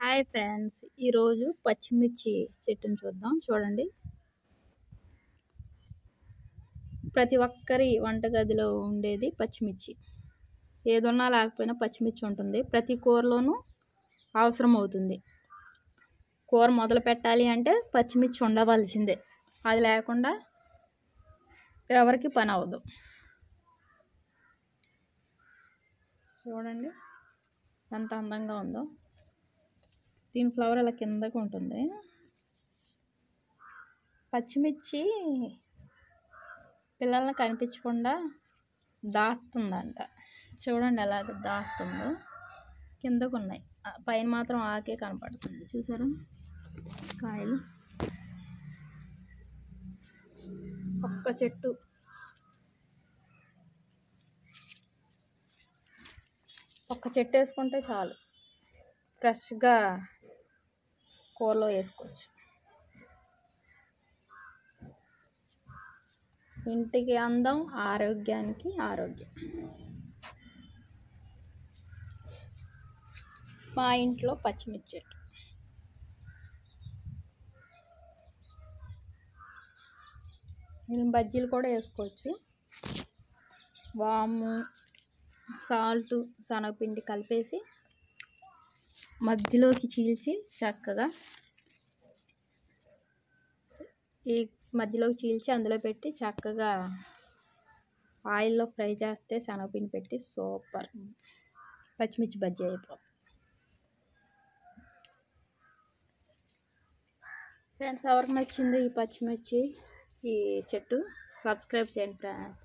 Hi friends, ఈరోజు పచ్చిమిర్చి చెట్టుని చూద్దాం. చూడండి, ప్రతి ఒక్కరి వంటగదిలో ఉండేది పచ్చిమిర్చి. ఏదున్నా లేకపోయినా పచ్చిమిర్చి ఉంటుంది. ప్రతి కూరలోనూ అవసరం అవుతుంది. కూర మొదలు పెట్టాలి అంటే పచ్చిమిర్చి ఉండవలసిందే. అది లేకుండా ఎవరికి పని అవ్వదు. చూడండి ఎంత అందంగా ఉందో. దీని ఫ్లవర్ అలా కిందకు ఉంటుంది. పచ్చిమిర్చి పిల్లల్ని కనిపించకుండా దాస్తుందంట. చూడండి ఎలా దాస్తుందో. కిందకు ఉన్నాయి, పైన మాత్రం ఆకే కనపడుతుంది. చూసారా కాయలు. ఒక్క చెట్టు వేసుకుంటే చాలు, ఫ్రెష్గా కూరలో వేసుకోవచ్చు. ఇంటికి అందం, ఆరోగ్యానికి ఆరోగ్యం. మా ఇంట్లో పచ్చిమిర్చి చెట్టు. మేము బజ్జీలు కూడా వేసుకోవచ్చు. వాము, సాల్ట్, శనగపిండి కలిపేసి మధ్యలోకి చీల్చి చక్కగా అందులో పెట్టి చక్కగా ఆయిల్లో ఫ్రై చేస్తే శనగపిండి పెట్టి సూపర్ పచ్చిమిర్చి బజ్జీ అయిపోతుంది. ఫ్రెండ్స్, ఎవరికి నచ్చింది ఈ పచ్చిమిర్చి ఈ చెట్టు? సబ్స్క్రైబ్ చేయండి ఫ్రెండ్స్.